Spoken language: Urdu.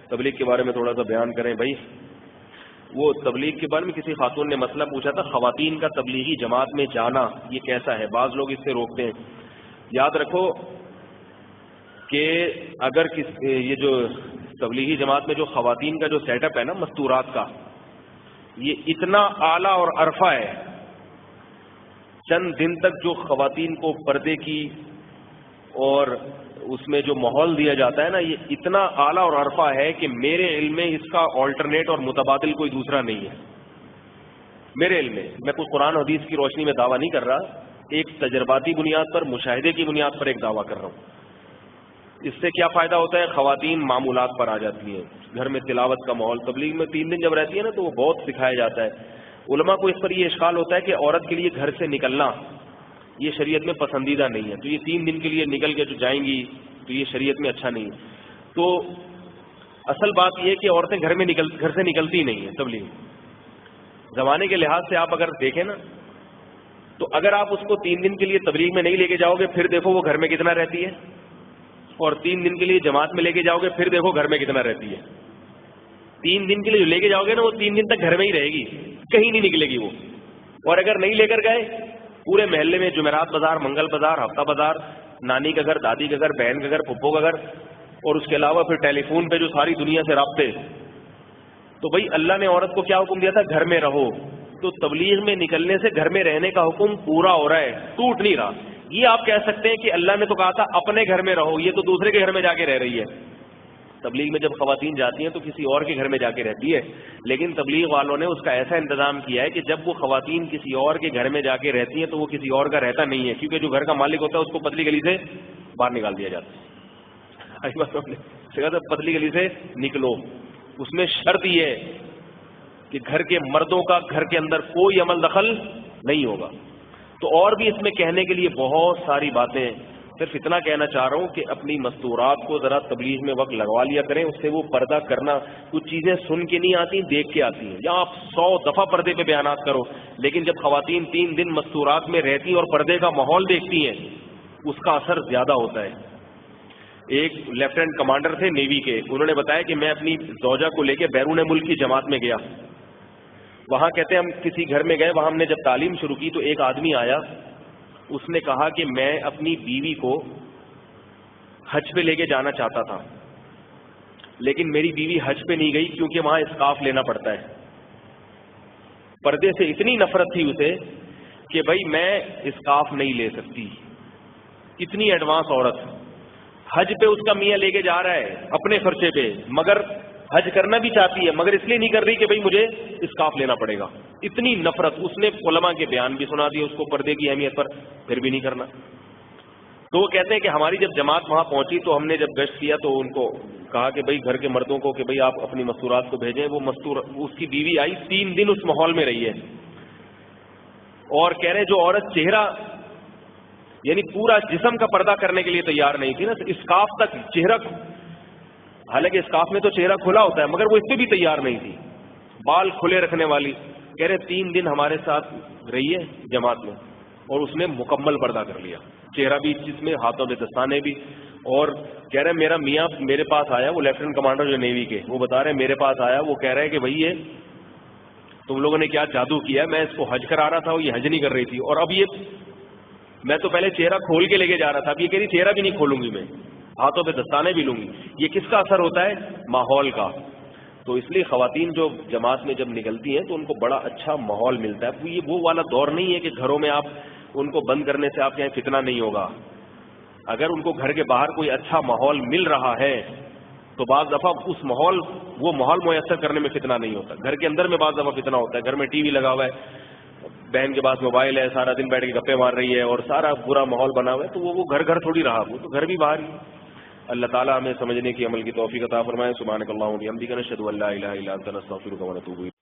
تبلیغ کے بارے میں تھوڑا سا بیان کریں بھائی. وہ تبلیغ کے بارے میں کسی خاتون نے مسئلہ پوچھا تھا، خواتین کا تبلیغی جماعت میں جانا یہ کیسا ہے؟ بعض لوگ اس سے روکتے ہیں. یاد رکھو کہ اگر یہ جو تبلیغی جماعت میں جو خواتین کا جو سیٹ اپ ہے نا مستورات کا، یہ اتنا اعلیٰ اور عرفہ ہے. چند دن تک جو خواتین کو پردے کی اور اس میں جو ماحول دیا جاتا ہے نا، یہ اتنا اعلیٰ اور عرفہ ہے کہ میرے علم میں اس کا آلٹرنیٹ اور متبادل کوئی دوسرا نہیں ہے. میرے علم میں کوئی قرآن حدیث کی روشنی میں دعویٰ نہیں کر رہا، ایک تجرباتی بنیاد پر، مشاہدے کی بنیاد پر ایک دعویٰ کر رہا ہوں. اس سے کیا فائدہ ہوتا ہے؟ خواتین معمولات پر آ جاتی ہیں، گھر میں تلاوت کا ماحول. تبلیغ میں 3 دن جب رہتی ہے نا تو وہ بہت سکھایا جاتا ہے. علماء کو اس پر یہ اشکال ہوتا ہے کہ عورت کے لیے گھر سے نکلنا یہ شریعت میں پسندیدہ نہیں ہے، تو یہ 3 دن کے لیے نکل کے جو جائیں گی تو یہ شریعت میں اچھا نہیں ہے. تو اصل بات یہ ہے کہ عورتیں گھر سے نکلتی نہیں ہیں. تبلیغ زمانے کے لحاظ سے آپ اگر دیکھیں نا تو اگر آپ اس کو 3 دن کے لیے تبلیغ میں نہیں لے کے جاؤ گے پھر دیکھو وہ گھر میں کتنا رہتی ہے، اور 3 دن کے لیے جماعت میں لے کے جاؤ گے پھر دیکھو گھر میں کتنا رہتی ہے. 3 دن کے لیے جو لے کے جاؤ گے نا وہ 3 دن تک گھر میں ہی رہے گی، کہیں نہیں نکلے گی وہ. اور اگر نہیں لے کر گئے پورے محلے میں جمعرات بازار، منگل بازار، ہفتہ بازار، نانی کا گھر، دادی کا گھر، بہن کا گھر، پھپھو کا گھر، اور اس کے علاوہ پھر ٹیلی فون پہ جو ساری دنیا سے رابطے. تو بھائی اللہ نے عورت کو کیا حکم دیا تھا؟ گھر میں رہو. تو تبلیغ میں نکلنے سے گھر میں رہنے کا حکم پورا ہو رہا ہے، ٹوٹ نہیں رہا. یہ آپ کہہ سکتے ہیں کہ اللہ نے تو کہا تھا اپنے گھر میں رہو، یہ تو دوسرے کے گھر میں جا کے رہ رہی ہے. تبلیغ میں جب خواتین جاتی ہیں تو کسی اور کے گھر میں جا کے رہتی ہے، لیکن تبلیغ والوں نے اس کا ایسا انتظام کیا ہے کہ جب وہ خواتین کسی اور کے گھر میں جا کے رہتی ہیں تو وہ کسی اور کا رہتا نہیں ہے، کیونکہ جو گھر کا مالک ہوتا ہے اس کو پتلی گلی سے باہر نکال دیا جاتا ہے. پتلی گلی سے نکلو. اس میں شرط یہ ہے کہ گھر کے مردوں کا گھر کے اندر کوئی عمل دخل نہیں ہوگا. تو اور بھی اس میں کہنے کے لیے بہت ساری باتیں ہیں. صرف اتنا کہنا چاہ رہا ہوں کہ اپنی مستورات کو ذرا تبلیغ میں وقت لگوا لیا کریں، اس سے وہ پردہ کرنا کچھ چیزیں سن کے نہیں آتی، دیکھ کے آتی ہیں. یا آپ 100 دفعہ پردے پہ بیانات کرو، لیکن جب خواتین 3 دن مستورات میں رہتی اور پردے کا ماحول دیکھتی ہیں اس کا اثر زیادہ ہوتا ہے. ایک لیفٹیننٹ کمانڈر تھے نیوی کے، انہوں نے بتایا کہ میں اپنی زوجہ کو لے کے بیرون ملک کی جماعت میں گیا. وہاں کہتے ہیں ہم کسی گھر میں گئے، وہاں ہم نے جب تعلیم شروع کی تو ایک آدمی آیا، اس نے کہا کہ میں اپنی بیوی کو حج پہ لے کے جانا چاہتا تھا، لیکن میری بیوی حج پہ نہیں گئی کیونکہ وہاں اسکارف لینا پڑتا ہے. پردے سے اتنی نفرت تھی اسے کہ بھائی میں اسکارف نہیں لے سکتی. اتنی ایڈوانس عورت، حج پہ اس کا میاں لے کے جا رہا ہے اپنے خرچے پہ، مگر حج کرنا بھی چاہتی ہے مگر اس لیے نہیں کر رہی کہ بھئی مجھے اسکارف لینا پڑے گا. اتنی نفرت. اس نے علماء کے بیان بھی سنا دیے اس کو پردے کی اہمیت پر، پھر بھی نہیں کرنا. تو وہ کہتے ہیں کہ ہماری جب جماعت وہاں پہنچی تو ہم نے جب گشت کیا تو ان کو کہا کہ بھئی گھر کے مردوں کو کہ بھئی آپ اپنی مستورات کو بھیجیں. وہ اس کی بیوی آئی، 3 دن اس ماحول میں رہی ہے، اور کہہ رہے جو عورت چہرہ یعنی پورا جسم کا پردہ کرنے کے لیے تیار نہیں تھی نا، اسکارف تک چہرہ، حالانکہ اسکارف میں تو چہرہ کھلا ہوتا ہے مگر وہ اس پہ بھی تیار نہیں تھی، بال کھلے رکھنے والی. کہہ رہے 3 دن ہمارے ساتھ رہی ہے جماعت میں اور اس نے مکمل پردہ کر لیا، چہرہ بھی جس میں، ہاتھوں پہ دستانے بھی. اور کہہ رہے میرا میاں میرے پاس آیا، وہ لیفٹیننٹ کمانڈر جو نیوی کے، وہ بتا رہے میرے پاس آیا، وہ کہہ رہے کہ بھئی یہ تم لوگوں نے کیا جادو کیا ہے، میں اس کو حج کرا رہا تھا وہ یہ حج نہیں کر رہی تھی، اور اب یہ میں تو پہلے چہرہ کھول کے لے کے جا رہا تھا، اب یہ کہہ رہی چہرہ بھی نہیں کھولوں گی، میں ہاتھوں پہ دستانے بھی لوں گی. یہ کس کا اثر ہوتا ہے؟ ماحول کا. تو اس لیے خواتین جو جماعت میں جب نکلتی ہیں تو ان کو بڑا اچھا ماحول ملتا ہے. یہ وہ والا دور نہیں ہے کہ گھروں میں آپ ان کو بند کرنے سے آپ کے یہاں فتنہ نہیں ہوگا. اگر ان کو گھر کے باہر کوئی اچھا ماحول مل رہا ہے تو بعض دفعہ اس وہ ماحول میسر کرنے میں فتنہ نہیں ہوتا. گھر کے اندر میں بعض دفعہ فتنہ ہوتا ہے، گھر میں ٹی وی لگا ہوا ہے، بہن کے پاس موبائل ہے، سارا دن بیٹھ کے گپے مار رہی ہے اور سارا برا ماحول بنا ہوا ہے، تو وہ گھر تھوڑی رہا، وہ تو گھر بھی باہر ہی. اللہ تعالیٰ ہمیں سمجھنے کی، عمل کی توفیق عطا فرمائے. سبحانک اللہم و بحمدک، نشہد ان لا الہ الا انت، نستغفرک و نتوب الیک.